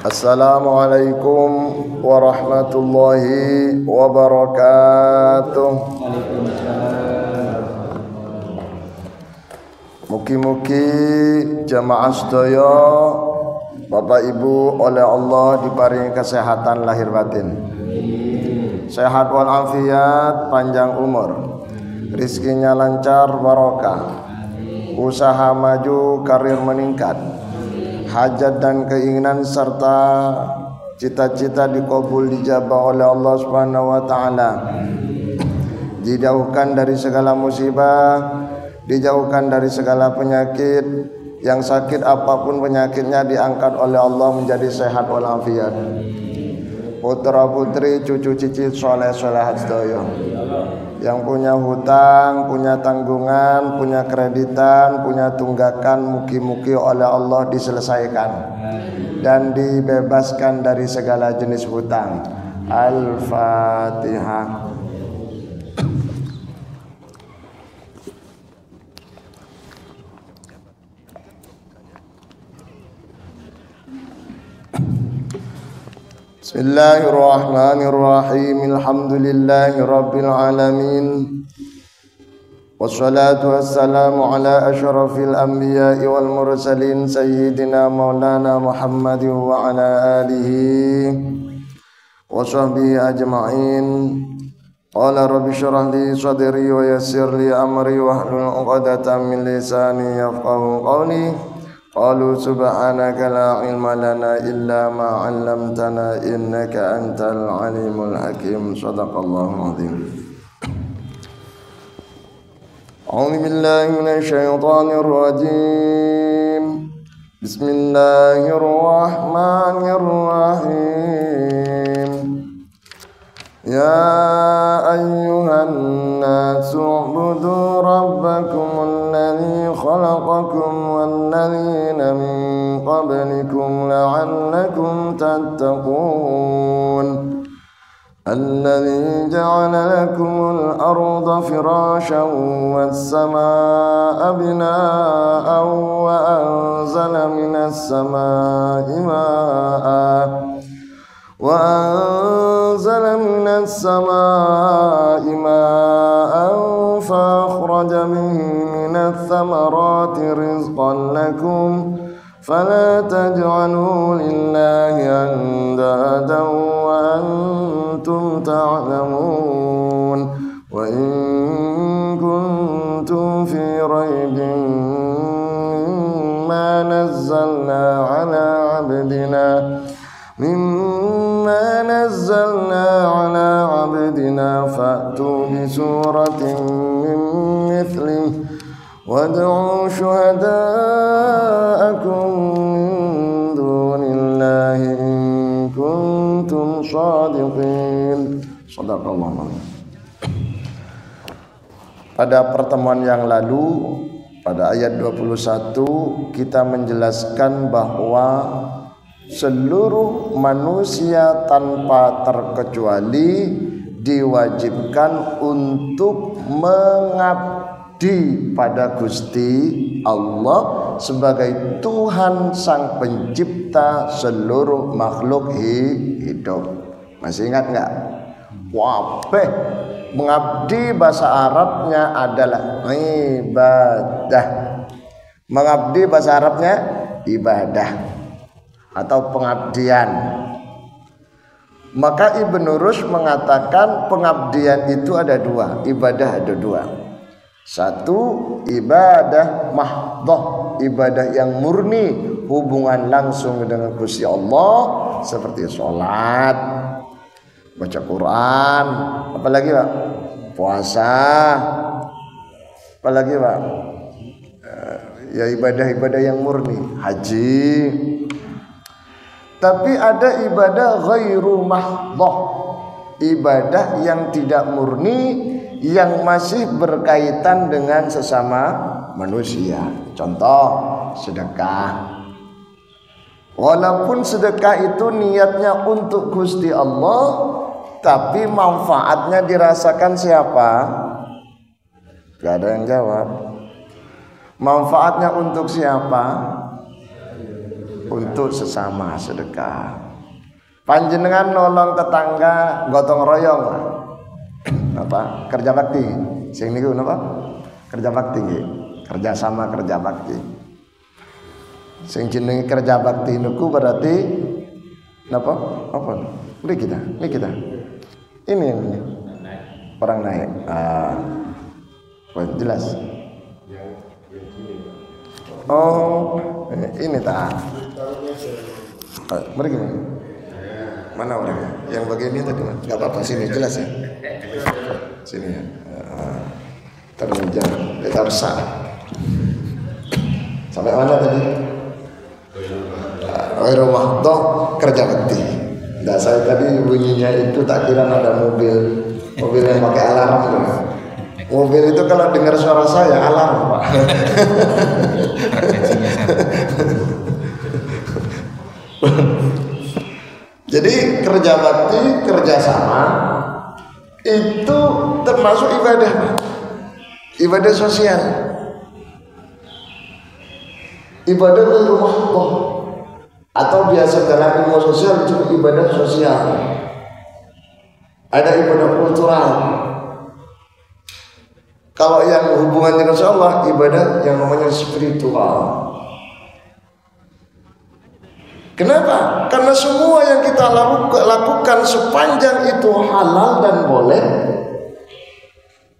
Assalamualaikum warahmatullahi wabarakatuh. Mugi-mugi jamaah sedaya Bapak Ibu oleh Allah diparingi kesehatan lahir batin, sehat walafiat, panjang umur, rizkinya lancar barokah, usaha maju, karir meningkat, hajat dan keinginan serta cita-cita dikabul dijabah oleh Allah Subhanahu wa taala. Dijauhkan dari segala musibah, dijauhkan dari segala penyakit, yang sakit apapun penyakitnya diangkat oleh Allah menjadi sehat walafiat. Putra putri, cucu cicit soleh solehat sedaya, yang punya hutang, punya tanggungan, punya kreditan, punya tunggakan, mugi-mugi oleh Allah diselesaikan dan dibebaskan dari segala jenis hutang. Al-Fatihah. Bismillahirrahmanirrahim. Alhamdulillahi rabbil alamin. Wassalatu wassalamu ala asyrafil anbiya'i wal mursalin sayyidina maulana Muhammadin wa ala alihi wa sahbihi ajma'in. Qala rabbi shrah li sadri wa yassir li amri wahlul 'uqdatam min lisani yafqahu qawli. Qalu subhanaka la ilma lana illa ma 'allamtana innaka antal alimul hakim. Shadaqallahul azim. A'udzu billahi minasy syaithanir rajim. Bismillahirrahmanirrahim. Ya ayyuhan nasu ubudu rabbakumul ladzi khalaqakum wal ladzina min qablikum la'allakum tattaqun. الذي جعل لكم الأرض فراشا والسماء بناء وأنزل من السماء ماء فأخرج به من الثمرات رزقا لكم فلا تجعلوا لله أندادا وأنتم تعلمون وإن كنتم في ريب مما نزلنا على عبدنا فأتوا بسورة من مثله وادعوا شهداءكم من دون الله إن kuntum shadiqin. Shadaqallahu. Pada pertemuan yang lalu, pada ayat 21 kita menjelaskan bahwa seluruh manusia tanpa terkecuali diwajibkan untuk mengabdi pada Gusti Allah sebagai Tuhan sang pencipta seluruh makhluk hidup. Masih ingat enggak? Wabeh mengabdi bahasa Arabnya adalah ibadah. Mengabdi bahasa Arabnya ibadah atau pengabdian. Maka Ibnu Rushd mengatakan pengabdian itu ada dua, ibadah ada dua. Satu, ibadah mahdhah, ibadah yang murni, hubungan langsung dengan Gusti Allah, seperti sholat, baca Quran, apalagi Pak? Puasa, apalagi Pak? Ya ibadah-ibadah yang murni, haji. Tapi ada ibadah ghairu mahdhah, ibadah yang tidak murni, yang masih berkaitan dengan sesama manusia. Contoh, sedekah. Walaupun sedekah itu niatnya untuk Gusti Allah, tapi manfaatnya dirasakan siapa? Gak ada yang jawab. Manfaatnya untuk siapa? untuk sesama sedekah. Panjenengan nolong tetangga gotong royong lah. Apa? Kerja bakti. Sing niku napa? Kerja bakti nggih. Kerja sama kerja bakti. Sing jenenge kerja bakti niku berarti napa? Apa? Ini kita. Ini yang ini. Orang naik. Jelas. Oh, ini tak. Mari gimana? Mana orangnya? Yang bagian ini tadi mana? Gak apa-apa, sini jelas ya. Sini ya. Terunjang, kita rusak. Sampai mana tadi? Rumah toh kerja bakti. Nah, saya tadi bunyinya itu tak kira ada mobil yang pakai alarm tuh. Mobil itu kalau dengar suara saya alarm, Pak. Jadi kerja bakti, kerjasama itu termasuk ibadah, Pak. Ibadah sosial. Ibadah di rumah Allah. Atau biasa dalam ilmu sosial itu ibadah sosial. Ada ibadah kultural. Kalau yang hubungan dengan Allah, ibadah yang namanya spiritual. Kenapa? Karena semua yang kita lakukan sepanjang itu halal dan boleh,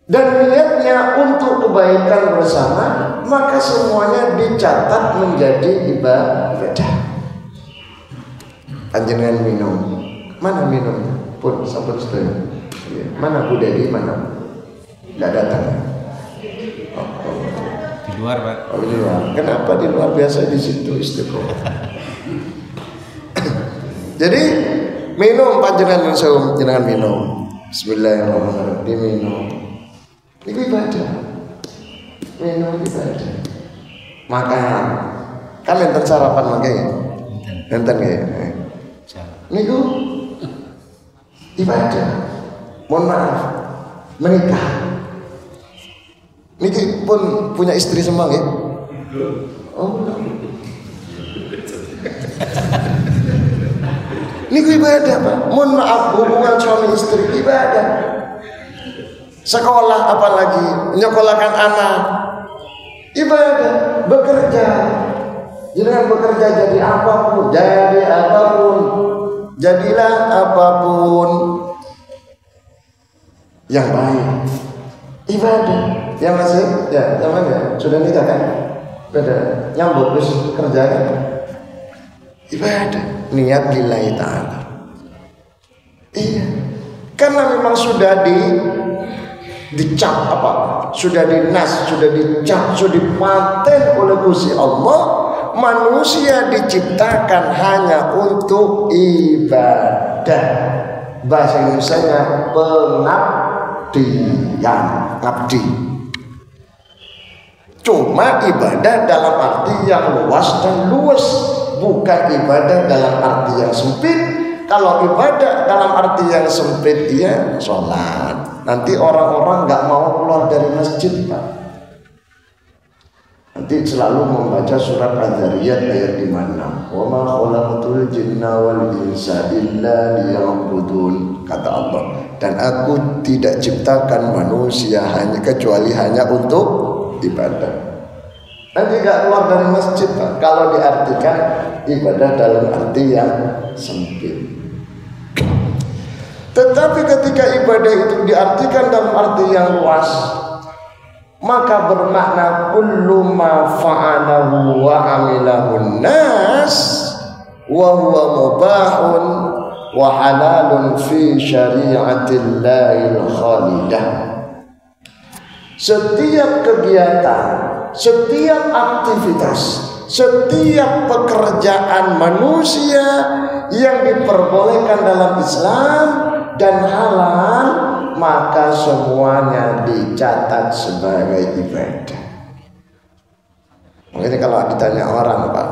dan niatnya untuk kebaikan bersama, maka semuanya dicatat menjadi ibadah. Panjenengan minum, mana minumnya? Pun sampun sedaya. Mana Bu Dedi, mana? Nggak datang. Di luar, Pak. Oh, di luar. Kenapa di luar? Biasa di situ istiqomah. Jadi minum panjenengan saum, jenengan minum. Bismillahirrahmanirrahim. Diminum. Itu ibadah. Minum ibadah. Makan. Kan enten sarapan mangke. Enten nggih. Niku ibadah. Mohon maaf. Menikah. Niki pun punya istri semua nggih? Oh. Niku ibadah, Pak. Mohon maaf, hubungan suami istri ibadah. Sekolah apalagi menyekolahkan anak ibadah. Bekerja, jangan bekerja jadi apapun, jadilah apapun yang baik. Ibadah. Yang masih ya, zaman ya sudah nikah kan? Sudah nyambut terus kerja kan? Ibadah, niat lillahi ta'ala. Iya. Karena memang sudah dicap apa? Sudah dinas, sudah dicap, sudah dipaten oleh Gusti Allah, manusia diciptakan hanya untuk ibadah. Bahasa Indonesianya pengabdian, abdi. Cuma ibadah dalam arti yang luas dan luas, bukan ibadah dalam arti yang sempit. Kalau ibadah dalam arti yang sempit, iya sholat. Nanti orang-orang nggak mau keluar dari masjid, Pak. Nanti selalu membaca surat Az-Zariyat ayat 56. Wa ma khalaqatul jinna wal insa illa liya'budun, kata Allah. Dan aku tidak ciptakan manusia kecuali hanya untuk ibadah. Nanti gak keluar dari masjid, Pak, kalau diartikan ibadah dalam arti yang sempit. Tetapi ketika ibadah itu diartikan dalam arti yang luas, maka bermakna kullu ma fa'alahu wa amilahun nas wa huwa mubahun wa halalun fi syari'atillahil khalidah. Setiap kegiatan, setiap aktivitas, setiap pekerjaan manusia yang diperbolehkan dalam Islam dan halal, maka semuanya dicatat sebagai ibadah. Makanya kalau ditanya orang, Pak,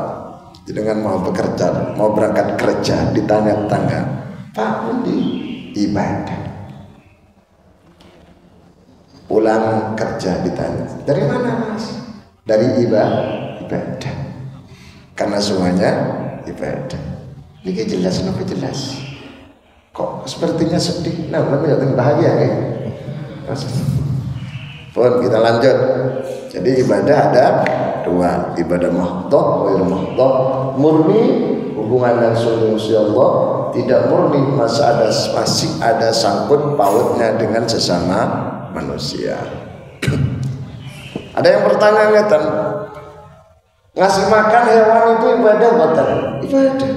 dengan mau bekerja, mau berangkat kerja, ditanya tetangga, Pak, ini ibadah. Pulang kerja ditanya, dari mana, Mas? Dari ibadah. Karena semuanya ibadah. Ini jelas napa jelas? Kok sepertinya sedih? Nah, kelihatan bahagia ya. Pun kita lanjut. Jadi ibadah ada dua, ibadah mahdhah, ghairu mahdhah, murni hubungan langsung dengan Allah, tidak murni masih ada sangkut pautnya dengan sesama manusia. Ada yang bertanya ngeten, ngasih makan hewan itu ibadah bukan? Ibadah.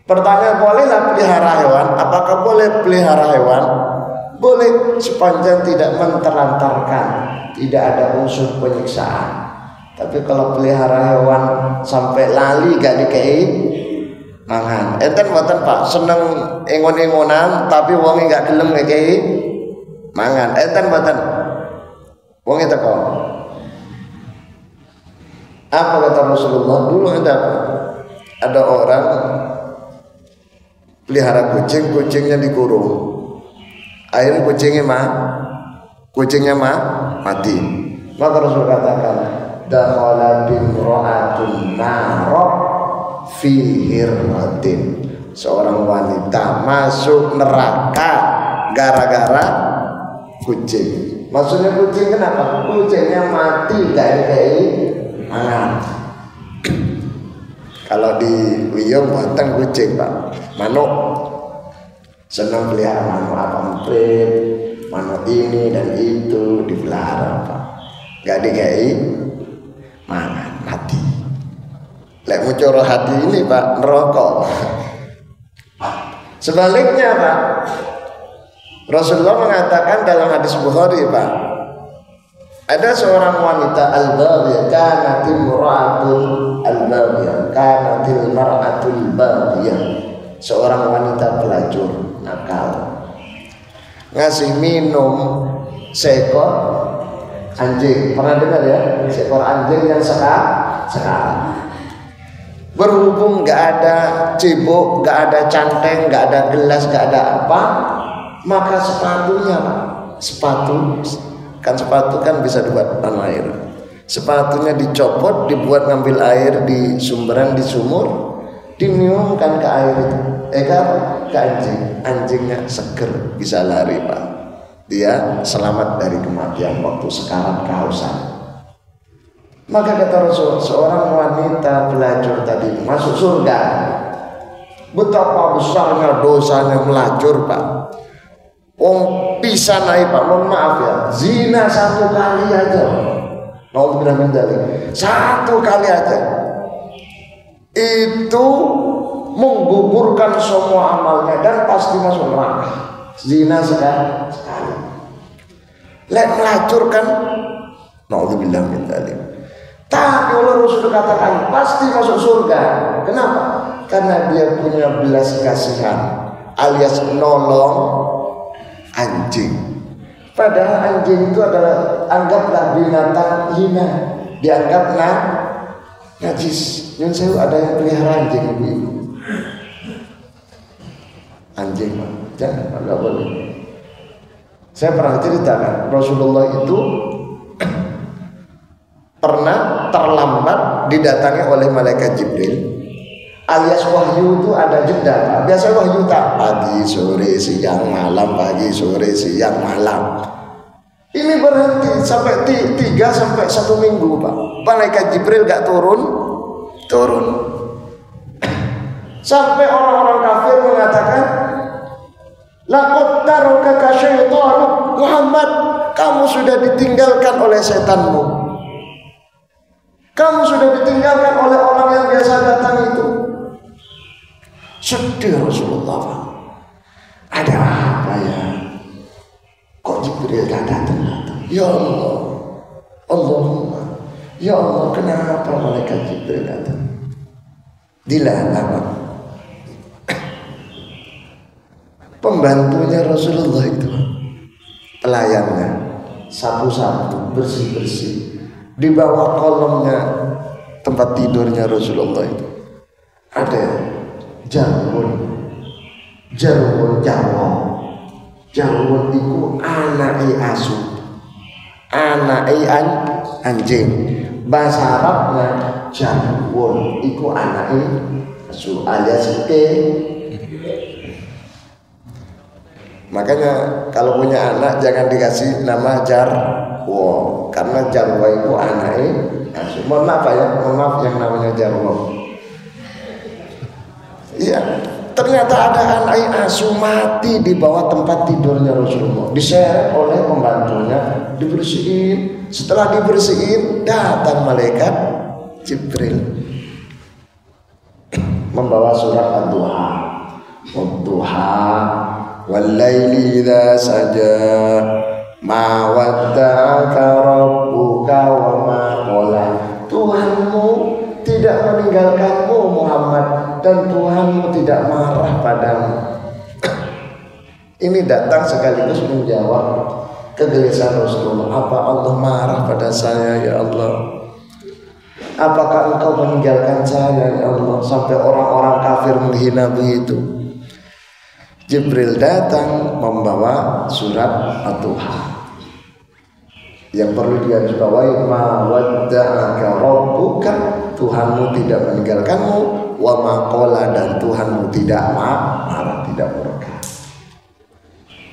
Pertanyaan, bolehlah pelihara hewan? Apakah boleh pelihara hewan? Boleh, sepanjang tidak mentelantarkan, tidak ada unsur penyiksaan. Tapi kalau pelihara hewan sampai lali gak dikei mangan, enten mboten Pak, seneng ingon-ingonan tapi wonge gak gelem ngekei mangan, enten mboten? Wonge teko. Apa kata Rasulullah? Dulu ada orang pelihara kucing, kucingnya dikurung. Akhirnya kucingnya mati. Maka Rasul katakan, dakhala bimra'atun nara fi hirratin. Seorang wanita masuk neraka gara-gara kucing. Maksudnya kucing kenapa? Kucingnya mati kayak mangan. Kalau di Wiyong buatan kucing Pak, manuk. Senang pelihara manuk apa emprit, manuk ini dan itu dipelihara Pak. Gak dikei mangan, mati. Lek muncul hati ini Pak, neraka. Sebaliknya Pak, Rasulullah mengatakan dalam hadis Bukhari Pak, ada seorang wanita al-baghiyah, kanatil mar'atul al-baghiyah, kanatil mar'atul baghiyah, seorang wanita pelacur nakal, ngasih minum seekor anjing. Pernah dengar ya, seekor anjing yang sekali. Berhubung gak ada cibuk, gak ada canteng, gak ada gelas, gak ada apa, maka sepatunya, sepatu kan bisa dibuat air. Sepatunya dicopot, dibuat ngambil air di sumberan, di sumur, diniumkan ke air itu. Ke anjing. Anjingnya seger, bisa lari Pak. Dia selamat dari kematian waktu sekarat kehausan. Maka kata Rasul, seorang wanita pelacur tadi masuk surga. Betapa besarnya dosanya melacur Pak. Bisa naik Pak, mohon maaf ya, zina satu kali aja, satu kali aja itu menggugurkan semua amalnya dan pasti masuk neraka. Zina sekali. Lek melacurkan, naudzubillah min dzalik. Tapi Allah Rasul katakan pasti masuk surga. Kenapa? Karena dia punya belas kasihan, alias nolong anjing. Padahal anjing itu adalah, anggaplah binatang hina, dianggap najis. Yang saya ada yang pelihara anjing ibu-ibu. Anjing Pak, jangan, nggak boleh. Saya pernah ceritakan, Rasulullah itu pernah terlambat didatangi oleh malaikat Jibril, alias wahyu itu ada jeda. Biasa wahyu tak pagi, sore, siang, malam, pagi, sore, siang, malam. Ini berhenti sampai 3 sampai 1 minggu Pak. Malaikat Jibril gak turun. Sampai orang-orang kafir mengatakan, laqad tarakaka syaitanu Muhammad, kamu sudah ditinggalkan oleh setanmu. Kamu sudah ditinggalkan oleh orang yang biasa datang itu. Sedih Rasulullah Pak. Ada apa ya? Kok Jibril gak datang? Ya Allah, Allahumma, ya Allah, kenapa malaikat Jibril datang? Dilarang. Pembantunya Rasulullah itu, pelayannya, sapu-sapu, bersih-bersih. Di bawah kolomnya tempat tidurnya Rasulullah itu ada jarun itu anai asu, anai anjing. Bahasa Arabnya jarwon iku anake asu alias ke. Makanya kalau punya anak jangan dikasih nama jarwo, karena jarwo itu anake asu. Mohon maaf ya, mohon maaf yang namanya jarwo. Iya, ternyata ada anak asu mati di bawah tempat tidurnya Rasulullah, diseret oleh pembantunya, dibersihin. Setelah dibersihin, datang malaikat Jibril membawa surat Ad-Duha. Ad-Duha wal-laili idza saja ma wadda'aka rabbuka wa ma qala. Tuhanmu tidak meninggalkanmu Muhammad, dan Tuhanmu tidak marah padamu. Ini datang sekaligus menjawab kegelisahan Rasulullah. Apa Allah marah pada saya ya Allah? Apakah engkau meninggalkan saya ya Allah? Sampai orang-orang kafir menghina begitu. Jibril datang membawa surat Ad-Duha. Yang perlu digarisbawahi, ma wadda'aka rabbuka, Tuhanmu tidak meninggalkanmu, wa ma qala, dan Tuhanmu tidak marah, tidak murka.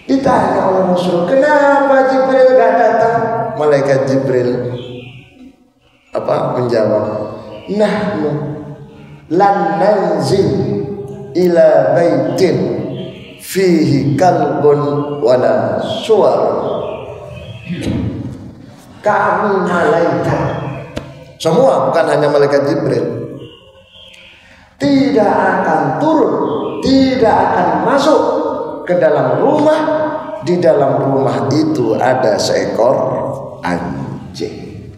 Ditanya oleh Rasul, kenapa Jibril gak datang? Malaikat Jibril menjawab, nahnu lan nanzil ila baitin fihi kalbun wala suar. Kami malaikat semua, bukan hanya malaikat Jibril, tidak akan turun, tidak akan masuk ke dalam rumah. Di dalam rumah itu ada seekor anjing.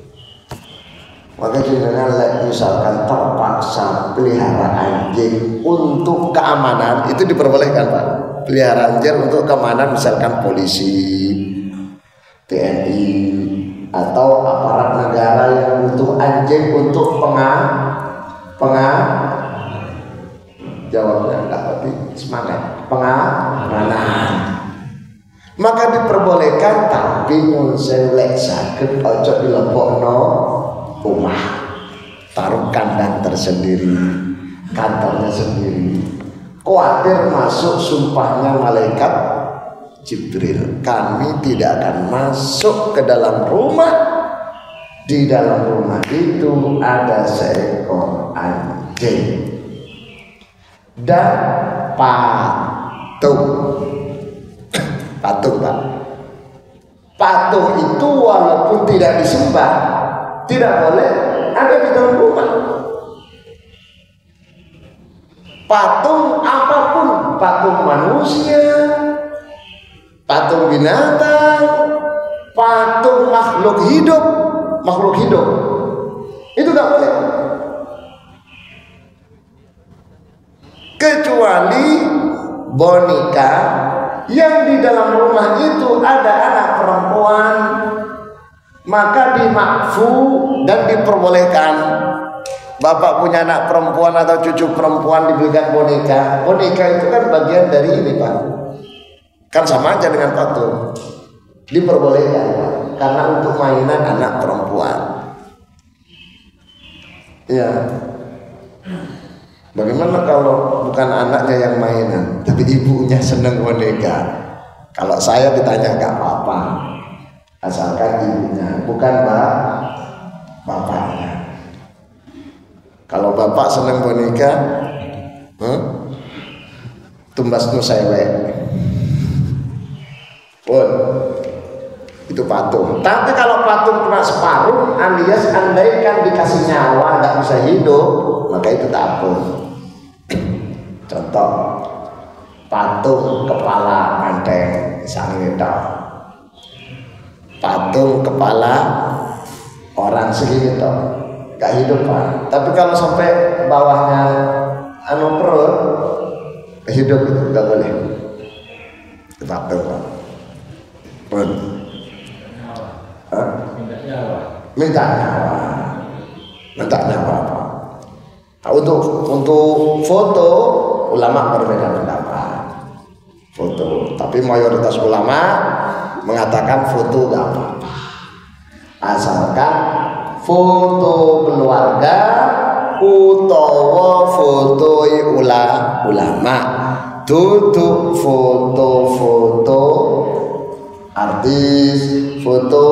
Maka jenengan misalkan terpaksa pelihara anjing untuk keamanan, itu diperbolehkan Pak. Pelihara anjing untuk keamanan, misalkan polisi, TNI, atau aparat negara yang butuh anjing untuk jawabnya enggak, tapi semangat pengamanan, maka diperbolehkan. Tapi nyun selek saged ojo dilebokno rumah, taruh kandang tersendiri, kantornya sendiri. Khawatir masuk sumpahnya malaikat Jibril, kami tidak akan masuk ke dalam rumah. Di dalam rumah itu ada seekor anjing dan patung. Patung Pak. Patung itu walaupun tidak disembah, tidak boleh ada di dalam rumah. Patung apapun, patung manusia, patung binatang, patung makhluk hidup, itu tidak boleh. Kecuali boneka yang di dalam rumah itu ada anak perempuan, maka dimakfu dan diperbolehkan. Bapak punya anak perempuan atau cucu perempuan, diberikan boneka. Boneka itu kan bagian dari ini Pak, kan sama aja dengan patung. Diperbolehkan Pak, karena untuk mainan anak perempuan. Ya, bagaimana kalau bukan anaknya yang mainan, tapi ibunya seneng boneka? Kalau saya ditanya gak apa-apa, asalkan ibunya, bukan bapaknya. Kalau bapak seneng boneka, tumbas nu sewek, pun itu patung. Tapi kalau patung kena separuh, alias andaikan dikasih nyawa nggak bisa hidup, maka itu tak apa. Contoh, patung kepala banteng, misalnya itu, patung kepala orang segitu, gak hidup Pak. Tapi kalau sampai bawahnya perut, hidup itu gak boleh. Patung Pak. Pun. Minta nyawa Pak. Nah, untuk foto ulama berbeda pendapat. Foto, tapi mayoritas ulama mengatakan foto gak apa-apa, asalkan foto keluarga utawa foto ulama, duduk foto-foto artis, foto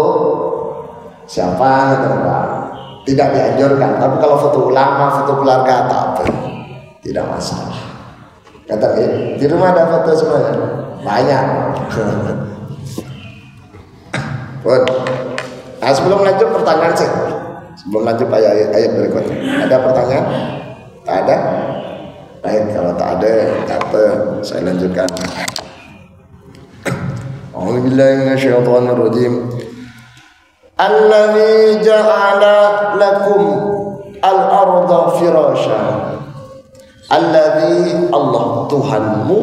siapa gitu Pak. Tidak dianjurkan, tapi kalau foto ulama, foto keluarga tak apa, tidak masalah. Kata di rumah ada foto semuanya? Banyak. Nah, sebelum lanjut pertanyaan sih. Sebelum lanjut ayat berikutnya. Ada pertanyaan? Tak ada? Baik, kalau tak ada, kata saya lanjutkan. A'udzubillahi minasyaitonirrajim. Allazi ja'ala lakum al-ardha firasya. Allazi Allah Tuhanmu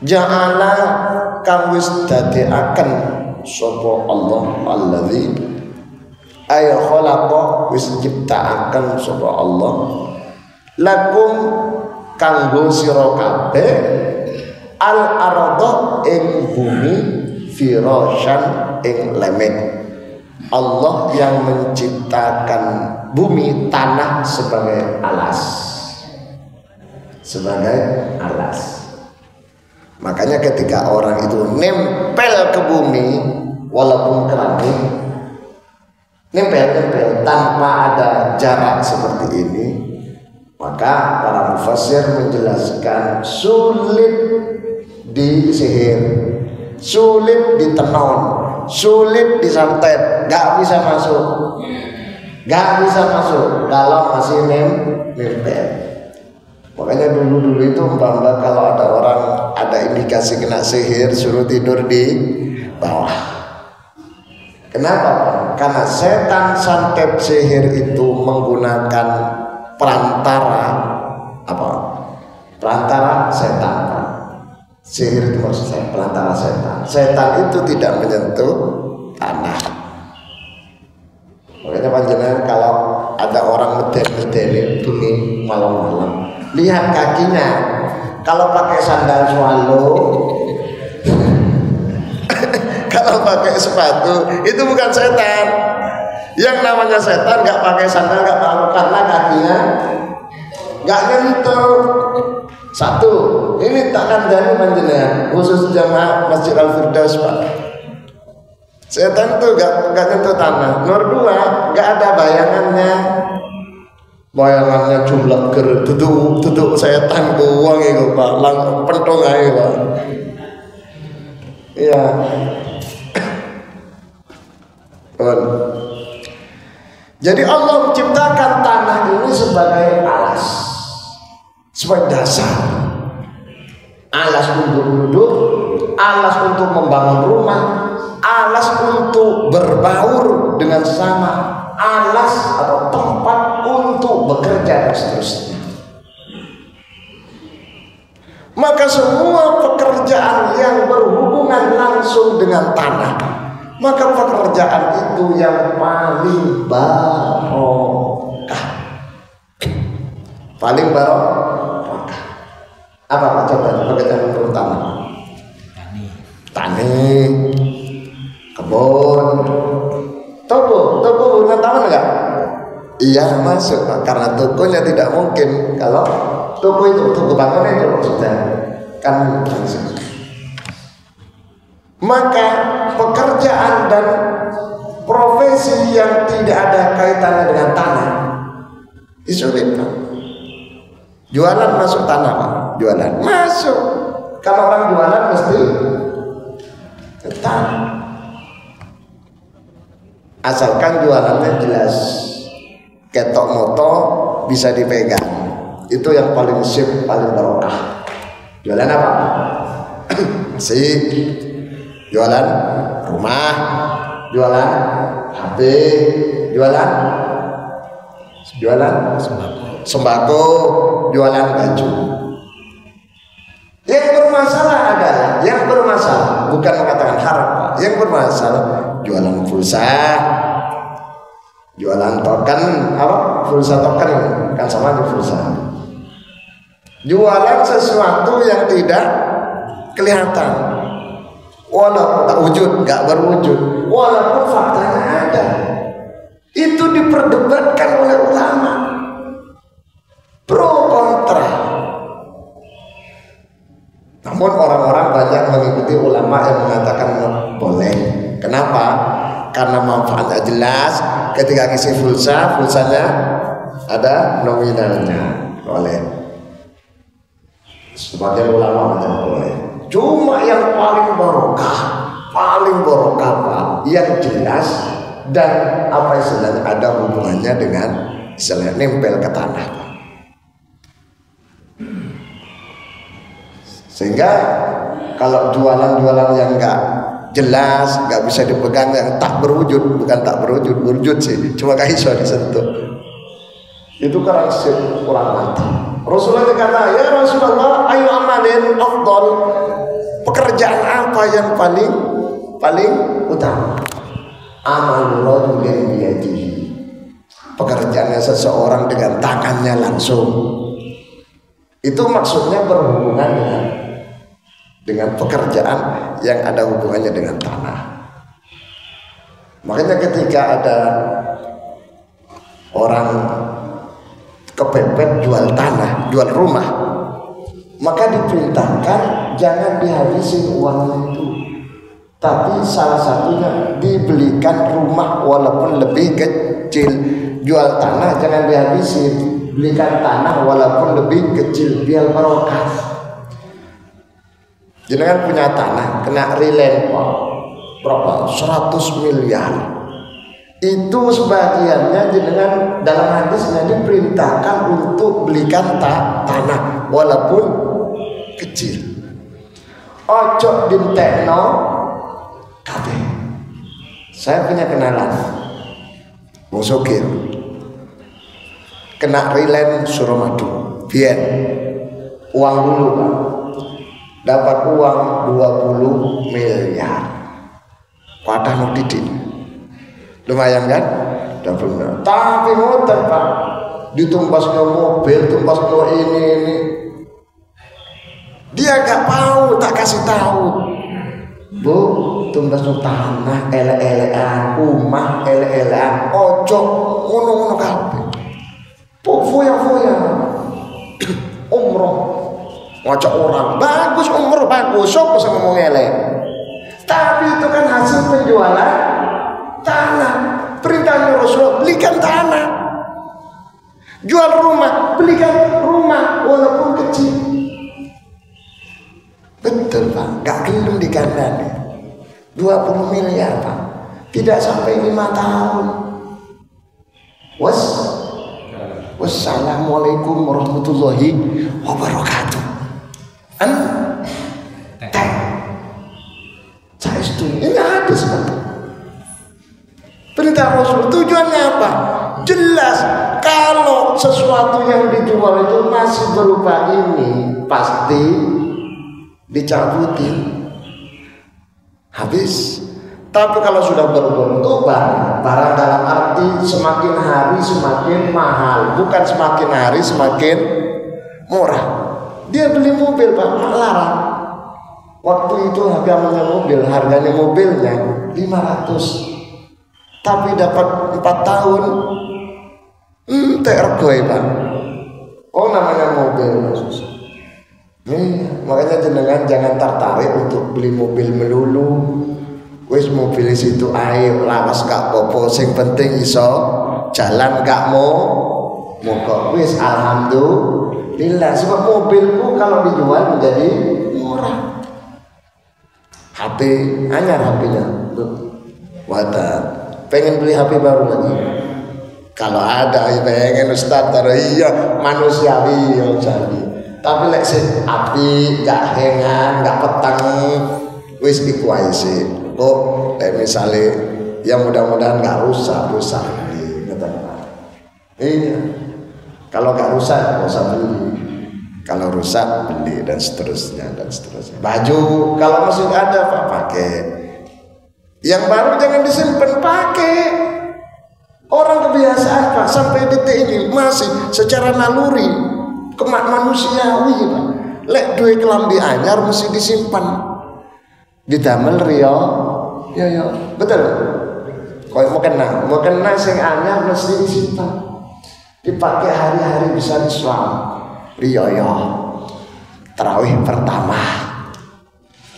ja'ala kang wis dadekaken sapa Allah allazi ay khalaqa wis ciptaaken sapa Allah lakum kanggo sira kabeh al arda ing bumi firasyan ing lemet. Allah yang menciptakan bumi tanah sebagai alas, sebagai alas. Makanya ketika orang itu nempel ke bumi walaupun keramik, nempel tanpa ada jarak seperti ini, maka para mufassir menjelaskan sulit disihir, sulit ditenon, sulit disantet, gak bisa masuk kalau masih nempel. Makanya dulu itu mbak kalau ada orang ada indikasi kena sihir suruh tidur di bawah. Kenapa Pak? Karena setan santet sihir itu menggunakan perantara apa? Perantara setan Pak. Sihir itu maksud saya perantara setan. Setan itu tidak menyentuh tanah. Makanya panjenengan kalau ada orang medeni bumi malam-malam, lihat kakinya. Kalau pakai sandal swallow, kalau pakai sepatu, itu bukan setan. Yang namanya setan nggak pakai sandal, nggak tahu karena kakinya nggak nyentuh. Satu, ini takkan dari panjenengan khusus jamaah Masjid Al-Firdaus Pak. Setan tuh nggak nyentuh tanah. Nomor dua, nggak ada bayangannya jumlah ger duduk setan ke uang itu Pak, lang pentong aja Pak. Iya. Jadi Allah menciptakan tanah ini sebagai alas, sebagai dasar, alas untuk duduk, alas untuk membangun rumah, alas untuk berbaur dengan sesama, alas atau tempat untuk bekerja dan seterusnya. Maka semua pekerjaan yang berhubungan langsung dengan tanah, maka pekerjaan itu yang paling barokah. Paling barokah. Apa Pak? Coba pekerjaan pertama. Tani, kebun, toko berhubungan taman enggak? Iya masuk, karena tokonya tidak mungkin kalau toko itu toko bangunan itu maksudnya kan langsung. Maka pekerjaan dan profesi yang tidak ada kaitannya dengan tanah disulit Pak. Jualan masuk tanah Pak, jualan masuk. Kalau orang jualan mesti tanah. Asalkan jualannya jelas, ketok moto bisa dipegang, itu yang paling sip, paling barokah. Jualan apa? Sip. Jualan rumah, jualan HP, jualan sembako, jualan baju. Yang bermasalah adalah, yang bermasalah bukan mengatakan haram Pak. Yang bermasalah jualan pulsa, jualan token, apa? Pulsa token kan sama aja pulsa. Jualan sesuatu yang tidak kelihatan, walaupun tak wujud, nggak berwujud, walaupun faktanya ada. Itu diperdebatkan oleh ulama, pro kontra. Namun orang-orang banyak mengikuti ulama yang mengatakan boleh. Kenapa? Karena manfaatnya jelas. Ketika ngisi pulsanya ada nominalnya, boleh. Sebagian ulama mengatakan boleh. Cuma yang paling barokah Pak, yang jelas dan apa istilahnya ada hubungannya dengan istilahnya nempel ke tanah. Sehingga kalau jualan-jualan yang enggak jelas, enggak bisa dipegang, yang tak berwujud, bukan tak berwujud, berwujud sih, cuma gak bisa disentuh, itu kurang mantap. Rasulullah berkata, ya Rasulullah, ayu amalin afdal, pekerjaan apa yang paling utama? Amalul rajulin biyadihi, pekerjaannya seseorang dengan tangannya langsung. Itu maksudnya berhubungan dengan pekerjaan yang ada hubungannya dengan tanah. Makanya ketika ada orang kepepet jual tanah, jual rumah, maka diperintahkan jangan dihabisin uangnya itu, tapi salah satunya dibelikan rumah walaupun lebih kecil. Jual tanah jangan dihabisin, belikan tanah walaupun lebih kecil biar barokah. Jenengan punya tanah kena rilen berapa? 100 miliar. Itu sebagiannya jenengan dalam hadisnya diperintahkan untuk belikan tanah walaupun kecil. Ojo dintekno kabeh. Saya punya kenalan wong sugih kena rilen Suramadu, biyen uang dulu Pak, dapat uang 20 miliar, wadah no didik, lumayan kan? Tapi ngoten Pak, ditumpasnya mobil, tumpasnya ini, dia gak mau, tak kasih tahu, Bu, tumpasnya tanah ele-elean, rumah ele-elean, ojo ngono-ngono kabeh. Foya-foya umroh ngajak orang bagus, umroh bagus, sok bisa ngomong elek, tapi itu kan hasil penjualan tanah. Perintahnya Rasulullah, belikan tanah. Jual rumah, belikan rumah walaupun kecil. Betul Pak, gak gelem dikandani 20 miliar Pak, tidak sampai 5 tahun. Wassalamualaikum warahmatullahi wabarakatuh. Saya setuju. Ini ada sebenarnya. Perintah Rasul tujuannya apa? Jelas. Kalau sesuatu yang dijual itu masih berupa ini, pasti dicabutin, habis. Tapi kalau sudah berbentuk barang dalam arti semakin hari semakin mahal, bukan semakin hari semakin murah. Dia beli mobil Pak, larang. Waktu itu harganya mobilnya 500, tapi dapat 4 tahun. Tergoy Pak. Oh namanya mobil. Makanya jenengan jangan tertarik untuk beli mobil melulu. Wis mobil situ air lawas gak popo, sing penting iso jalan gak mogok. Wis alhamdulillah, sebab mobilku kalau dijual menjadi murah. HP anyar, HP-nya wadah, pengen beli HP baru lagi. Kalau ada pengen Ustaz, taruh iya manusiawi yang jadi. Tapi lek sing api gak hengan, gak petang, wis iku ae sih. Kok misalnya ya mudah-mudahan nggak rusak gitu. Iya, kalau nggak rusak nggak usah beli, kalau rusak beli dan seterusnya. Baju kalau masih ada Pak pakai, yang baru jangan disimpan, pakai. Orang kebiasaan Pak sampai detik ini masih secara naluri manusiawi Pak, lek duit kelambi anyar mesti disimpan. Didamel Rio, ya betul. Kau mau kena sing anyar mesti disimpan. Dipakai hari-hari bisa Islam. Riyoyo. Tarawih pertama.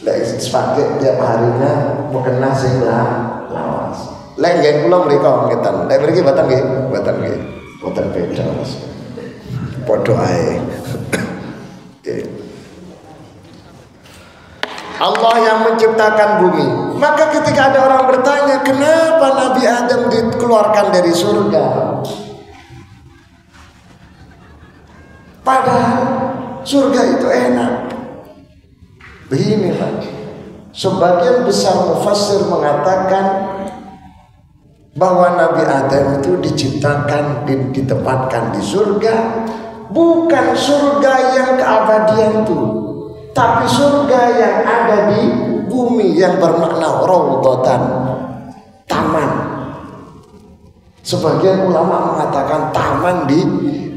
Lek dipakai tiap harinya mau kena sing lawas. Lek nggih kula mriko ngetan. Lek mriki boten nggih, boten nggih. Boten beda Mas. Padha ae. Allah yang menciptakan bumi. Maka ketika ada orang bertanya, kenapa Nabi Adam dikeluarkan dari surga? Padahal surga itu enak. Begini Pak, sebagian besar mufassir mengatakan bahwa Nabi Adam itu diciptakan dan ditempatkan di surga, bukan surga yang keabadian itu, tapi surga yang ada di bumi yang bermakna raudhatan, taman. Sebagian ulama mengatakan taman di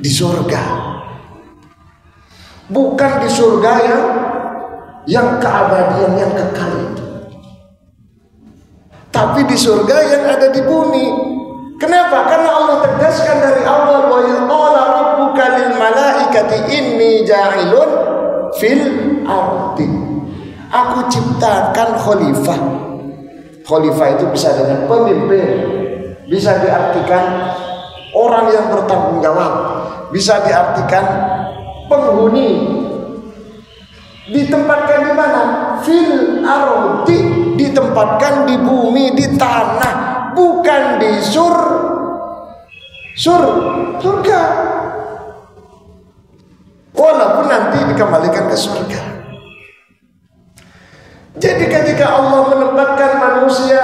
surga, bukan di surga yang keabadian, yang kekal itu, tapi di surga yang ada di bumi. Kenapa? Karena Allah tegaskan dari awal, wa qala rabbuka lil malaikati inni ja'ilun fil ardi. Aku ciptakan khalifah. Khalifah itu bisa dengan pemimpin, bisa diartikan orang yang bertanggung jawab, bisa diartikan penghuni. Ditempatkan di mana? Fil ardi, ditempatkan di bumi, di tanah, bukan di surga. Walaupun nanti dikembalikan ke surga. Jadi ketika Allah menempatkan manusia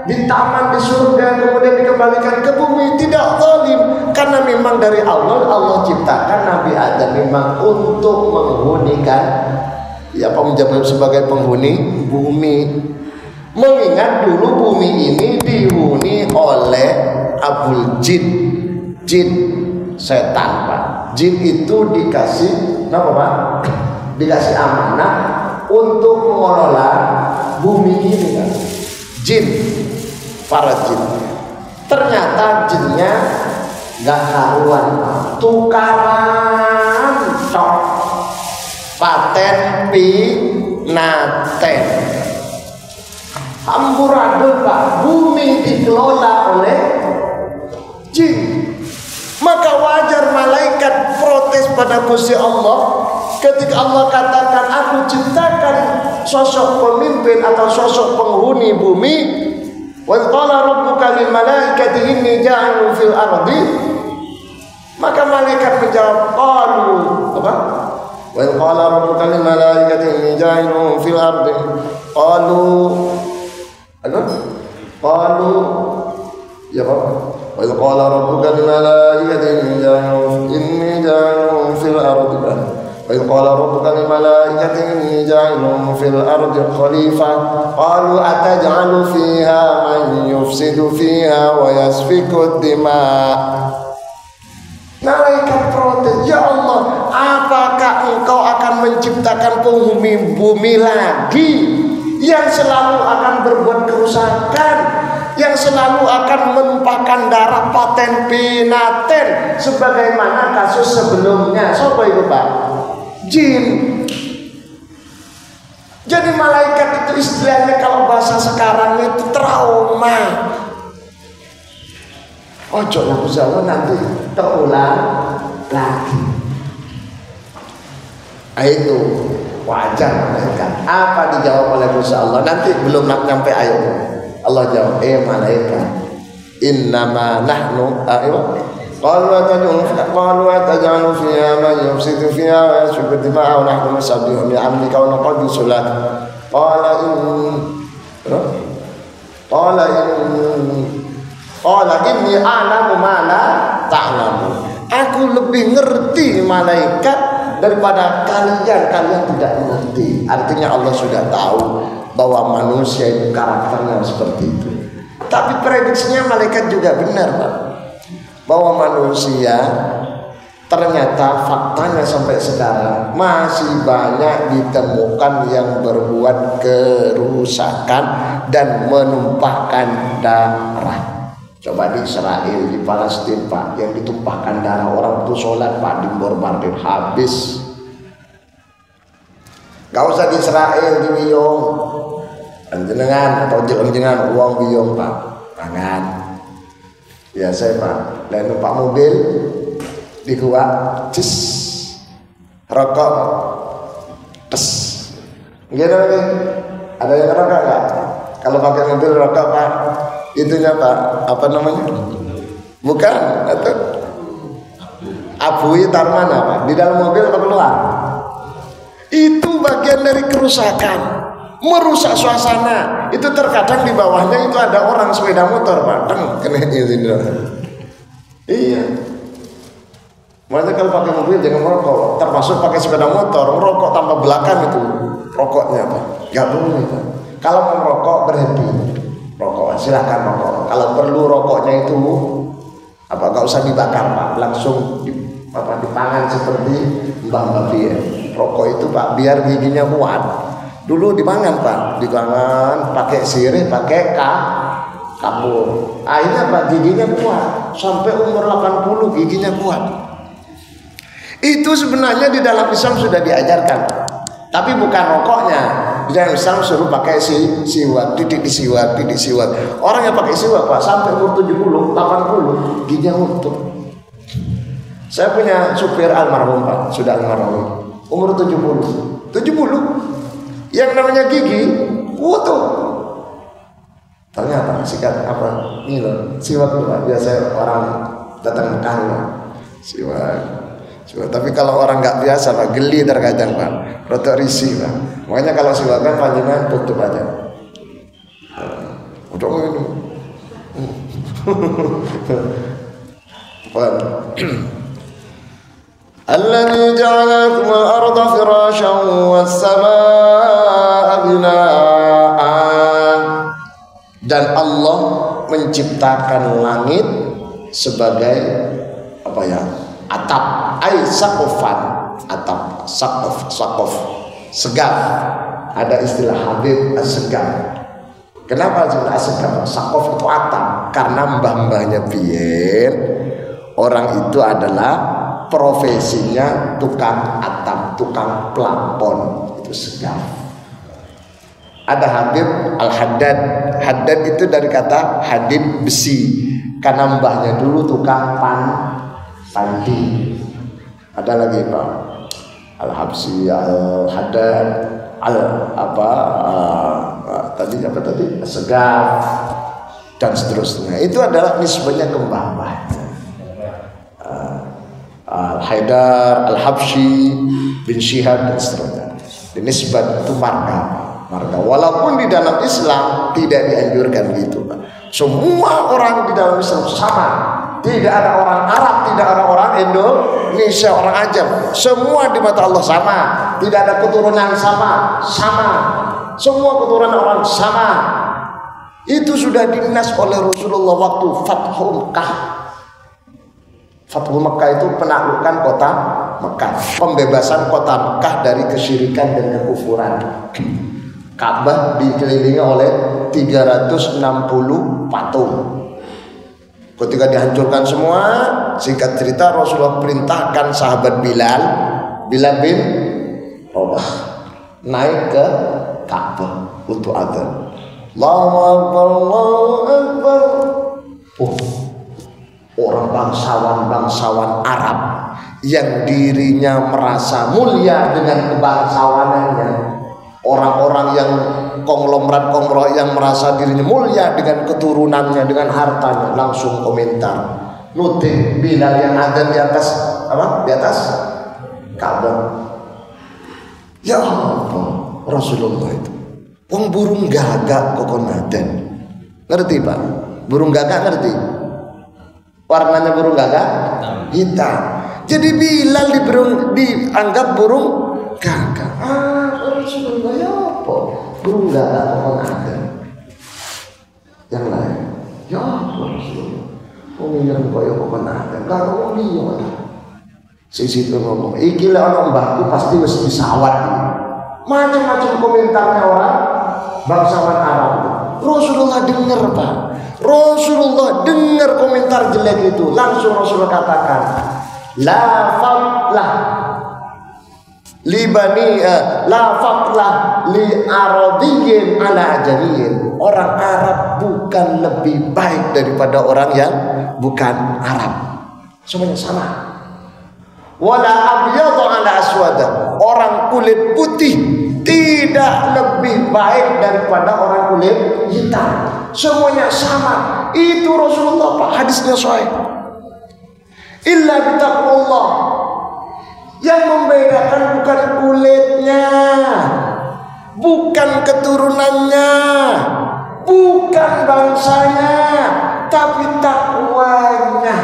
di taman di surga, kemudian dikembalikan ke bumi, tidak zalim, karena memang dari Allah ciptakan Nabi Adam memang untuk menghunikan, ya menjadi sebagai penghuni bumi. Mengingat dulu bumi ini dihuni oleh Abul Jin, setan Pak. Jin itu dikasih apa Pak? Dikasih amanah untuk mengelola bumi ini kan. Jin, para jin. Ternyata jinnya gak karuan, tukaran tok, paten pinaten, amburadul Pak. Bumi dikelola oleh jin. Maka wajar malaikat protes pada Gusti Allah ketika Allah katakan, aku ciptakan sosok pemimpin atau sosok penghuni bumi. Wa qala rabbuka lil malaikati inni ja'ilun fil ardi. Maka malaikat menjawab, qalu apa? Wa qala rabbuka lil malaikati inni ja'ilun fil ardi. Qalu ya Pak. Wa qala rabbuka lil malaikati inni ja'ilun fil ardi. Wa qala rabbuka lil malaikati inni ja'ilun fil ardi khalifah. Qalu ataj'alu fiha man yufsidu fiha wa yasfiku dima'. Malaikat protes, ya Allah, apakah engkau akan menciptakan penghuni bumi lagi yang selalu akan berbuat kerusakan, yang selalu akan menumpahkan darah, paten pinaten sebagaimana kasus sebelumnya? Siapa itu Pak? Jin. Jadi malaikat itu istilahnya kalau bahasa sekarang itu trauma. Ojo laku Jawa nanti terulang lagi. Itu wajar malaikat. Apa dijawab oleh Gusti Allah? Nanti belum nyampe ayat. Allah jawab, malaikat, innama nahnu qalu ataj'alu fiha man yufsidu fiha wa yasfiku dima'a wa nahnu nusabbihu bihamdika wa nuqaddisu lak. Qala inni a'lamu ma la ta'lamu. Aku lebih ngerti malaikat daripada kalian tidak mengerti. Artinya Allah sudah tahu bahwa manusia itu karakternya seperti itu. Tapi prediksinya malaikat juga benar Pak, bahwa manusia ternyata faktanya sampai sekarang masih banyak ditemukan yang berbuat kerusakan dan menumpahkan darah. Coba di Israel, di Palestina Pak, yang ditumpahkan darah orang itu sholat Pak, dibombardir habis. Gak usah di Israel, di Wiyong jenengan atau jenengan uang Wiyong Pak, tangan ya saya Pak, dan numpak mobil di gua, cis, rokok, tes, gitu lagi. Ada yang rokok nggak? Kalau pakai mobil rokok Pak, itunya Pak, apa namanya? Bukan, atau abui taruh mana Pak? Di dalam mobil atau keluar? Itu bagian dari kerusakan, merusak suasana. Itu terkadang di bawahnya itu ada orang sepeda motor Pak, kena ini. Iya. Makanya kalau pakai mobil jangan merokok, termasuk pakai sepeda motor, merokok tanpa belakang itu rokoknya Pak, nggak boleh Pak. Kalau mau merokok berhenti, rokok silahkan rokok. Kalau perlu rokoknya itu apa nggak usah dibakar Pak, langsung dipangan seperti mbah biar. Rokok itu Pak biar giginya kuat. Dulu dipangan Pak, dipangan pakai sirih, pakai kapur. Akhirnya Pak giginya kuat, sampai umur 80 giginya kuat. Itu sebenarnya di dalam Islam sudah diajarkan, tapi bukan rokoknya. Di dalam Islam suruh pakai siwak, titik siwak. Orang yang pakai siwak Pak sampai umur 70, 80 giginya utuh. Saya punya supir almarhum Pak, sudah almarhum, umur 70. Yang namanya gigi utuh. Ternyata sikat apa? Ini loh, siwak itu Pak. Biasa orang datang Mekah Pak, siwak. Tapi kalau orang nggak biasa Pak, geli terkadang Pak, rotok risih Pak. Makanya kalau siwakan panjenengan tutup aja. Udah ini. Alladzi ja'ala lakumul arda firasyan was samaa'a bina'an. Dan Allah menciptakan langit sebagai apa ya? Atap, saqafan, atap, saqaf, segaf. Ada istilah Habib as-segaf. Kenapa disebut as-segaf? Saqaf itu atap, karena mbah-mbahnya biyen orang itu adalah profesinya tukang atap, tukang plafon, itu segaf. Ada Habib al-Haddad. Haddad itu dari kata hadid, besi, karena mbahnya dulu tukang pandi. Ada lagi Pak Al-Habsi, Al-Haddad, tadi segaf dan seterusnya. Itu adalah nisbahnya ke mbah-mbah. Al-Haidar, Al-Habsyi bin Syihab dan seterusnya. Nisbah itu marga. Walaupun di dalam Islam tidak dianjurkan gitu Pak. Semua orang di dalam Islam sama. Tidak ada orang Arab, tidak ada orang Indonesia, orang Ajam. Semua di mata Allah sama. Tidak ada keturunan sama. Semua keturunan orang sama. Itu sudah dinas oleh Rasulullah waktu Fathul Mekah. Fathul Mekah itu penaklukan kota Mekah, pembebasan kota Mekah dari kesyirikan dan kekufuran. Ka'bah dikelilingi oleh 360 patung. Ketika dihancurkan semua, singkat cerita Rasulullah perintahkan sahabat Bilal bin Rabah naik ke Ka'bah untuk adzan. Allahu Akbar, Allahu Akbar. Orang bangsawan Arab yang dirinya merasa mulia dengan kebangsawanannya, orang-orang yang konglomerat yang merasa dirinya mulia dengan keturunannya, dengan hartanya, langsung komentar nutik Bilal yang ada di atas di atas Ka'bah. Ya Allah, Rasulullah itu wong burung gagak kok naden. Ngerti Pak? Burung gagak ngerti? Warnanya burung gagak hitam. Jadi Bilal dianggap burung gagak. Rasulullah ya apa? Burung gagak kok naden. Yang lain, ya Rasulullah. Wong yang koyo kok naden, karo wong liya. Sisi itu ngomong, iki lek ana mbahku pasti wis disawat. Macam-macam komentarnya orang bangsawan Arab. Rasulullah dengar, Pak. Rasulullah dengar komentar jelek itu. Langsung Rasulullah katakan, la fadlah li bani la fadlah li arabiyyin ala ajamiyyin. Orang Arab bukan lebih baik daripada orang yang bukan Arab. Semuanya sama. Wala abyadu ala aswada. Orang kulit putih tidak lebih baik daripada orang kulit hitam. Semuanya sama. Itu Rasulullah, Pak. Hadisnya sahih. Illa bitaqwallah. Yang membedakan bukan kulitnya, bukan keturunannya, bukan bangsanya, tapi takwanya.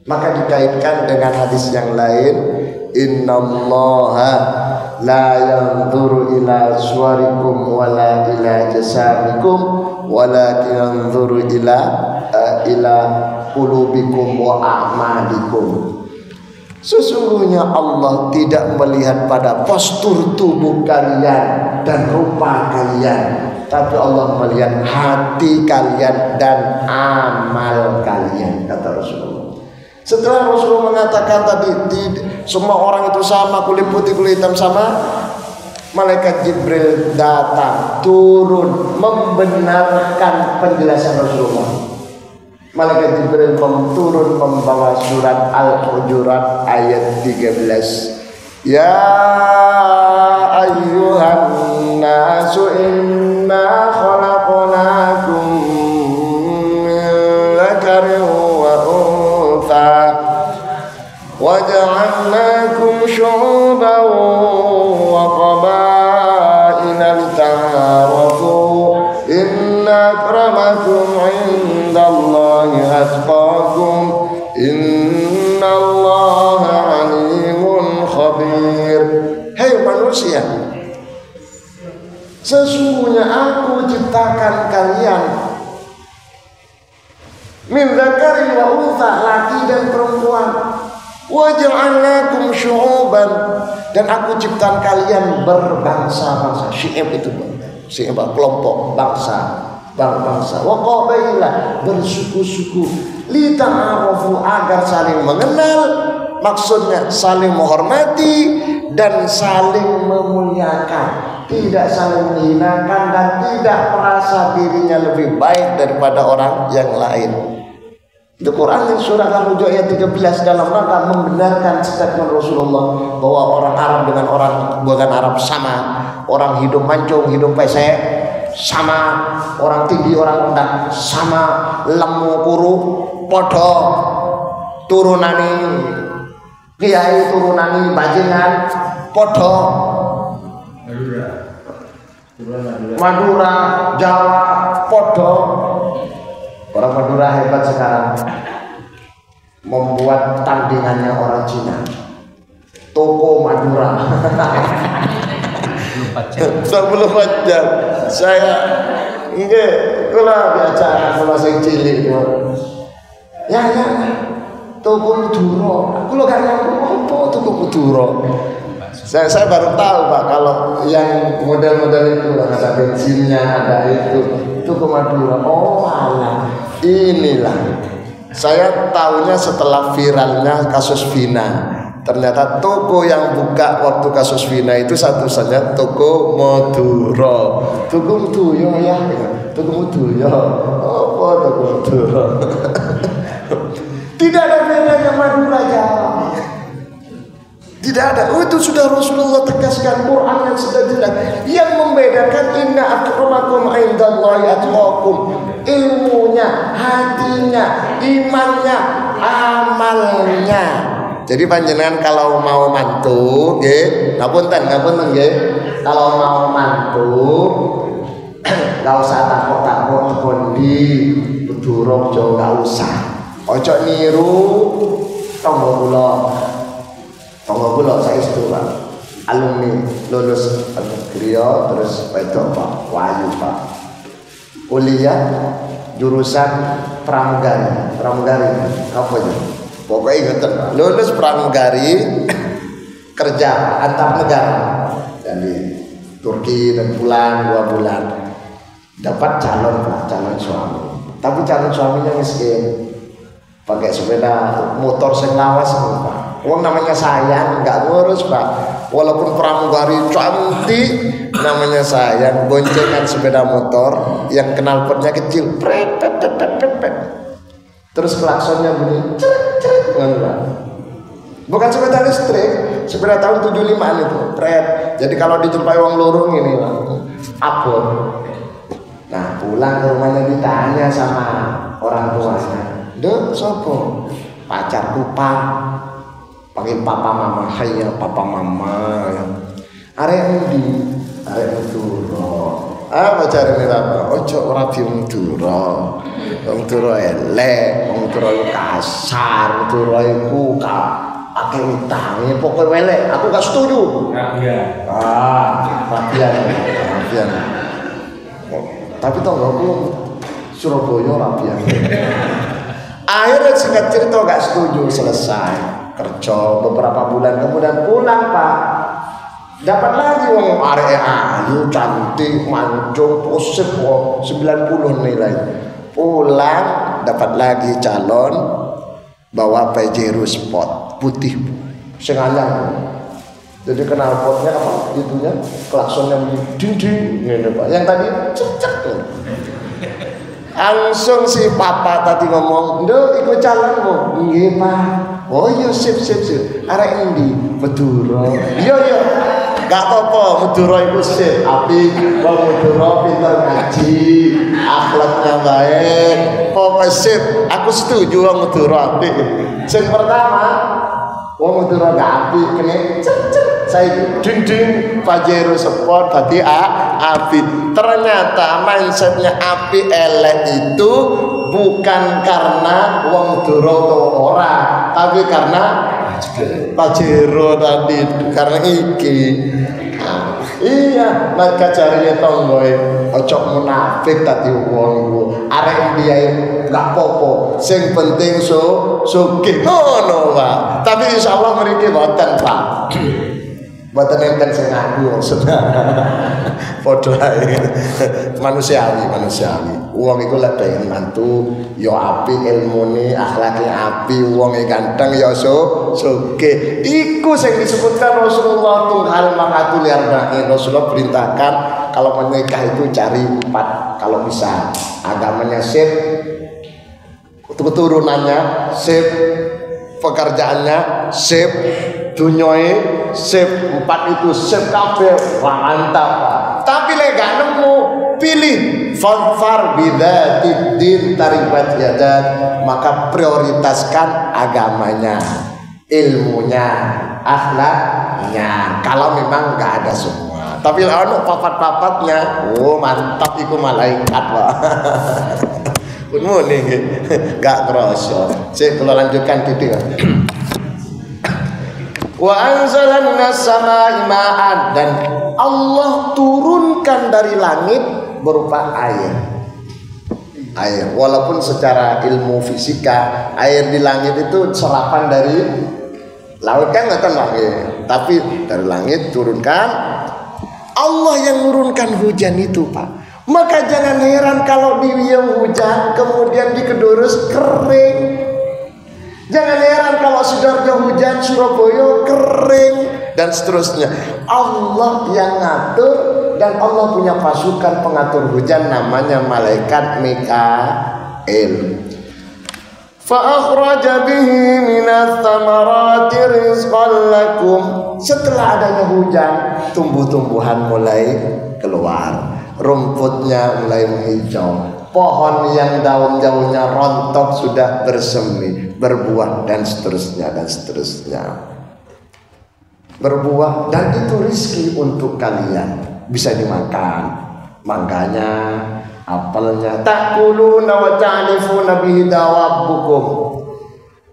Maka dikaitkan dengan hadis yang lain, innallaha la yanzuru ila suwarikum wala ila jasamikum walakin yanzuru ila qulubikum wa a'malikum. Sesungguhnya Allah tidak melihat pada postur tubuh kalian dan rupa kalian, tapi Allah melihat hati kalian dan amal kalian, kata Rasulullah. Setelah Rasulullah mengatakan tadi semua orang itu sama, kulit putih kulit hitam sama, malaikat Jibril datang turun membenarkan penjelasan Rasulullah. Malaikat Jibril turun membawa surat Al-Hujurat ayat 13. Ya ayyuhan nasu inna khalaqnakum min dzakarin wa untha wa ja'alnakum syu'uban wa qabaila lita'arafu inna akramakum 'indallahi atqakum innallaha 'alimun khabir. Hei manusia, sesungguhnya aku ciptakan kalian min dzakarin wa untha, laki dan perempuan, wa ja'alnakum syu'uban, dan aku ciptakan kalian berbangsa-bangsa. Syi'ab itu syi'ab, kelompok bangsa, bangsa, wa qabaila, bersuku-suku, li ta'arafu, agar saling mengenal, maksudnya saling menghormati dan saling memuliakan, tidak saling menghinakan dan tidak merasa dirinya lebih baik daripada orang yang lain. Itu Quran yang surah Al-Hujurat ayat 13 dalam rangka membenarkan statement Rasulullah bahwa orang Arab dengan orang bukan Arab sama, orang hidung mancung, hidung pesek sama, orang tinggi orang rendah sama, lemu kuru podo, turunani kiai, turunani bajingan podo, Madura, Jawa podo. Orang Madura hebat sekarang, membuat tandingannya orang Cina. Toko Madura. Sebelum jam saya nggih kula biasa kula sing cilik ya toko Madura. Kula gak ngerti apa toko Madura. Saya baru tahu, Pak, kalau yang model-model itu ada bensinnya, ada itu toko Madura. Oh alah, inilah saya tahunya setelah viralnya kasus Vina. Ternyata toko yang buka waktu kasus Vina itu satu saja toko Madura. Toko Madura ya, toko Madura. Apa toko Madura? Tidak ada bedanya Madura Jawa. Tidak ada. Oh, itu sudah Rasulullah tegaskan, Quran yang sudah jelas. Yang membedakan inna akramakum indallahi atqakum, ilmunya, hatinya, imannya, amalnya. Jadi panjenengan kalau mau mantu, nggih, ngapunten nggih. Kalau mau mantu, enggak usah takut-takut kondi, bedurung jo enggak usah. Ojo niru tangga kula. Tangga kula saestu, Pak. Alumni lulus Griya terus wedok, Pak. Wayu, Pak. Kuliah jurusan pramugari. Pramugari apa itu? Pokoknya ingat, lulus pramugari kerja antar negara, jadi Turki dan pulang 2 bulan, dapat calon suami. Tapi calon suaminya miskin, pakai sepeda motor sing lawas Pak. Uang namanya sayang, nggak ngurus Pak. Walaupun pramugari cantik, namanya sayang, boncengan sepeda motor yang knalpotnya kecil, pret, pret, pret, pret, pret. Terus klaksonnya bunyi, ceret, ceret, bukan sepeda listrik, sepeda tahun 75-an itu, pret. Jadi kalau dijumpai wong lurung ini, abot. Nah pulang ke rumahnya ditanya sama orang tuanya, "Dek, sopo?" "Pacarku Pak." Panggil papa mama, "Hayya papa mama." Arek endi? Arek Madura. Apa carane apa? Ojo ora diundura. Wong Madura elek, wong Madura kasar, Madura iku pakai utang. Pokoke elek, aku gak setuju. Rabian. Rabian. Tapi tonggoku Surabaya rabian. Akhirnya singkat cerita gak setuju, selesai kerja beberapa bulan kemudian pulang Pak. Dapat lagi wong arek ayu cantik mancung posip 90 nilai. Pulang dapat lagi calon bawa Pajero Sport putih sing anyar. Jadi knalpotnya apa itunya klaksonnya ding ding ngene Pak. Yang tadi cek langsung si papa tadi ngomong, "Nduk iku calonmu." "Nggih Pak." "Oh iya sip. Arek endi?" "Madura." "Iya. Gak apa-apa, Madura itu sip, api, wong Madura pinter ngaji, akhlaknya baik, pokoknya sip. Aku setuju wong Madura api. Yang pertama, wong Madura gak api, kene saya ding Pajero Sport tadi api. Ternyata mindsetnya api elek itu bukan karena wong Madura atau orang, tapi karena Pajero tadi, karena iki. Iya, maka caranya tonggoe ojo munafik tadi wong iku. Arek dia gak popo, sing penting sugih ngono Pak. Tapi insyaallah mriki mboten Pak. Mboten enten sing ngaku maksudnya. Padha ae. Manusiawi. Wong iku lek pengen mantu ya apik ilmune, akhlake apik, wonge ganteng ya sugih. Iku sing disebutkan Rasulullah tunghal makatul arba'in. Rasulullah perintahkan kalau menikah itu cari 4 kalau bisa. Agamanya sip, keturunannya sip, pekerjaannya sip, dunyoe sip, 4 itu sip kabeh. Wah mantap Pak. Tapi lek gak nemu, pilih fadfar bidzatiddin taribat yadak, maka prioritaskan agamanya, ilmunya, akhlaknya. Kalau memang gak ada semua. Tapi ono papat-papatnya, oh mantap iku malaikat Pak. Pun muni gak kroso. Sik kula lanjutkan titik. Wa anzalna as-samaa'a ma'an, dan Allah turunkan dari langit berupa air. Walaupun secara ilmu fisika air di langit itu serapan dari laut kan ngoten langit, tapi dari langit turunkan. Allah yang menurunkan hujan itu Pak. Maka jangan heran kalau diwiyung hujan kemudian di Kedurus kering. Jangan heran kalau Sidoarjo hujan, Surabaya kering, dan seterusnya. Allah yang ngatur, dan Allah punya pasukan pengatur hujan namanya malaikat Mikail. Fa akhraja bihi minas thamarati rizqan lakum. Setelah adanya hujan, tumbuh-tumbuhan mulai keluar, rumputnya mulai menghijau. Pohon yang daun-daunnya rontok sudah bersemi, berbuah, dan seterusnya. Berbuah, dan itu rizki untuk kalian, bisa dimakan. Mangganya, apelnya, takuluna wa ta'rifuna bihi dawabukum.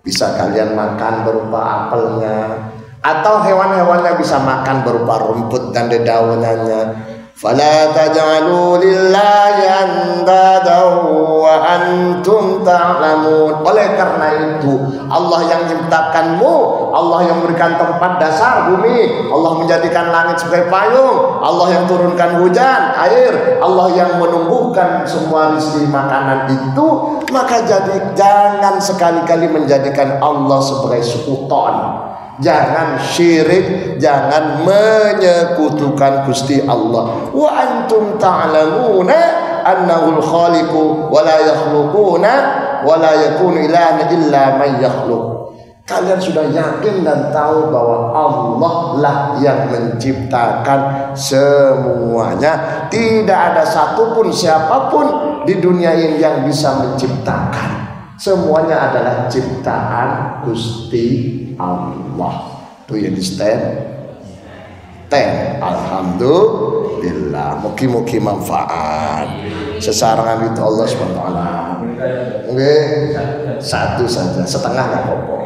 Bisa kalian makan berupa apelnya, atau hewan-hewannya bisa makan berupa rumput dan dedaunannya. Fala taj'alu lillahi andadan wa antum antum ta'lamun. Oleh karena itu Allah yang menciptakanmu, Allah yang memberikan tempat dasar bumi, Allah menjadikan langit sebagai payung, Allah yang turunkan hujan, air, Allah yang menumbuhkan semua rezeki makanan itu, maka jangan sekali-kali menjadikan Allah sebagai sekuton. Jangan syirik, jangan menyekutukan Gusti Allah. Wa antum ta'lamuna annahul khaliqu wa la yakhluquna wa la yakunu ilahan illa man yakhluq. Kalian sudah yakin dan tahu bahwa Allah lah yang menciptakan semuanya. Tidak ada satupun siapapun di dunia ini yang bisa menciptakan. Semuanya adalah ciptaan Gusti Allah. Do you understand? Alhamdulillah. Mugi-mugi manfaat. Sesarangan itu Allah SWT. Oke, satu saja, setengah nggak apa-apa.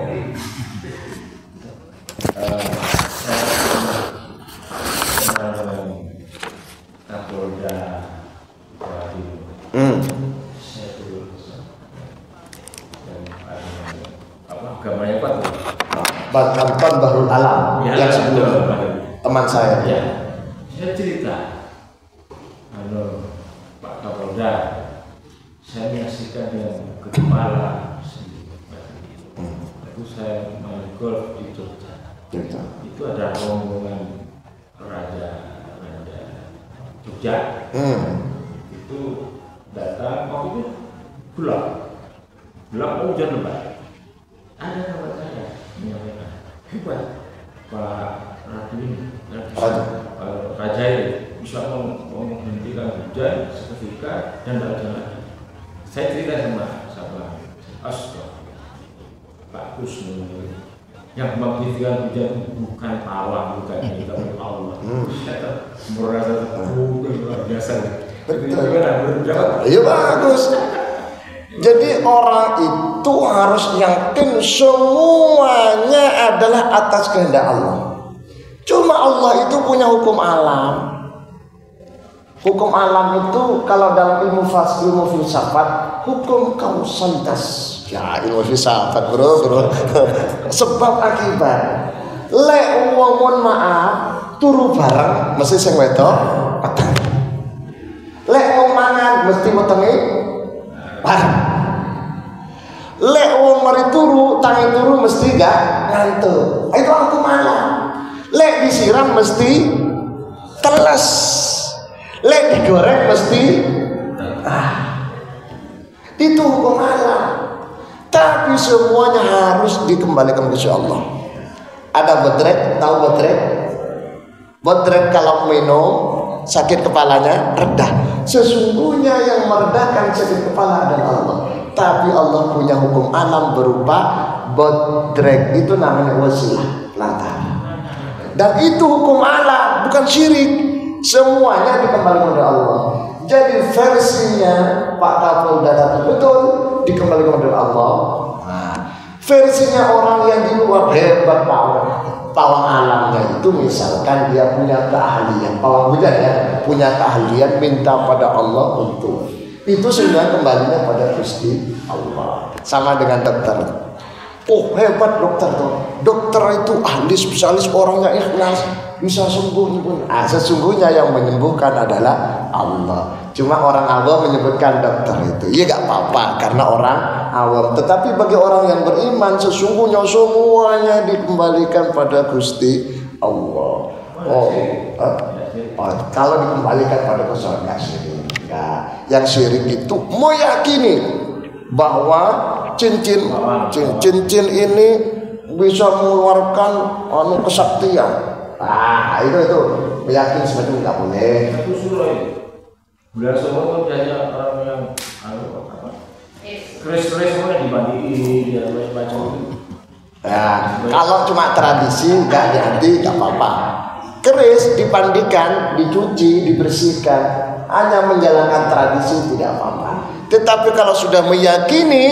Bahkan Bahrul Alam ya, yang sebelum teman saya. Ya, saya cerita, Pak Kapolda, saya menyaksikan dengan kepala itu saya main golf di Jogja. Itu ada rombongan Raja Jogja. Itu datang waktu itu gelap hujan lebat. Ada kawan saya menyampaikan, hebat Pak Ratu ini, Raja ini bisa menghentikan hujan seketika dan tidak jalan. Saya cerita sama sahabat, Pak Kusno yang menghentikan hujan bukan pawang, bukan kita Allah. Merasa luar biasa. Iya bagus. Jadi orang itu harus yakin semuanya adalah atas kehendak Allah. Cuma Allah itu punya hukum alam. Hukum alam itu kalau dalam ilmu filsafat, hukum kausalitas. Ya, ilmu filsafat bro. Sebab akibat. Lek wong mohon maaf turu bareng mesti sing wedok peteng. Lek wong mangan mesti wetenge bareng. Lek wong mari turu, tangi turu mesti gak ngantuk. Itu hukum alam. Lek disiram mesti teles. Lek digoreng mesti itu hukum alam. Tapi semuanya harus dikembalikan ke Allah. Ada bodrek, tahu bodrek? Bodrek kalau minum sakit kepalanya redah. Sesungguhnya yang meredakan sakit kepala adalah Allah. Tapi Allah punya hukum alam berupa bodrek, itu namanya wasilah, lantar. Dan itu hukum alam, bukan syirik. Semuanya dikembalikan oleh Allah. Jadi versinya Pak Kapolda tadi betul dikembalikan oleh Allah. Nah, versinya orang yang di luar hebat pawang alamnya itu misalkan dia punya keahlian, pawang hujan ya, punya keahlian minta pada Allah untuk itu sebenarnya kembalinya pada Gusti Allah. Sama dengan dokter. Oh hebat dokter tuh. Dokter itu ahli spesialis, orangnya ikhlas, bisa sembuh. Sesungguhnya yang menyembuhkan adalah Allah. Cuma orang awam menyebutkan dokter itu. Iya gak apa-apa karena orang awam. Tetapi bagi orang yang beriman sesungguhnya semuanya dikembalikan pada Gusti Allah. Kalau dikembalikan pada surga syirik. Nah, yang syirik itu meyakini bahwa cincin ini bisa mengeluarkan kesaktian. Itu meyakini semacam nggak boleh. Satu surah ini. Bulan semua biasanya orang yang keris-keris semua dibandingin dia macam itu. Ya, kalau cuma tradisi nggak dianti nggak apa-apa. Keris dipandikan, dicuci, dibersihkan, hanya menjalankan tradisi tidak apa-apa. Tetapi kalau sudah meyakini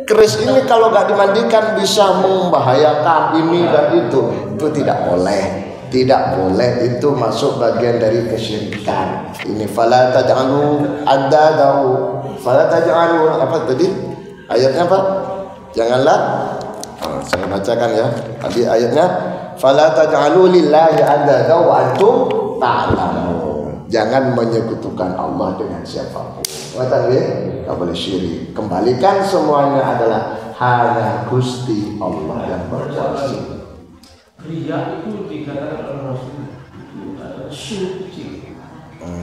keris ini kalau nggak dimandikan bisa membahayakan ini dan itu tidak boleh. Tidak boleh, itu masuk bagian dari kesyirikan. Ini fala taj'alu andadahu, fala taj'alu apa tadi? Ayatnya apa? Janganlah saya bacakan ya. Tadi ayatnya fala taj'alu lillahi andada wa antum ta'lamun. Jangan menyekutukan Allah dengan siapapun. Ngatan nggih? Enggak boleh syirik. Kembalikan semuanya adalah hanya Gusti Allah yang berkuasa. Riya itu dikatakan oleh Rasul syirik kecil.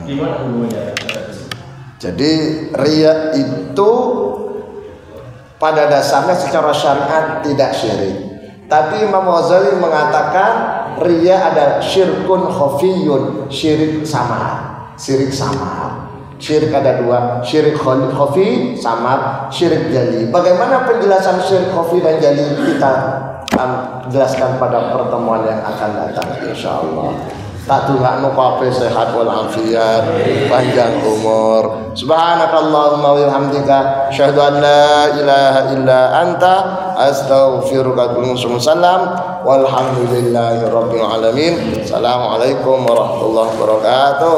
Gimana hubungannya? Jadi riya itu pada dasarnya secara syariat tidak syirik. Tapi Imam Ghazali mengatakan riya ada syirkun khafiyun, syirik samar. Syirik samar. Syirik ada dua, syirik khafi samar, syirik jali. Bagaimana penjelasan syirik khafi dan jali kita jelaskan pada pertemuan yang akan datang insyaallah. Tak tungakno kabeh sehat wal afiat, panjang umur. Subhanakallahumma wa bihamdika asyhadu an la ilaha illa anta astaghfiruka wa atubu ilaik. Walhamdulillahi rabbil alamin. Assalamualaikum warahmatullahi wabarakatuh.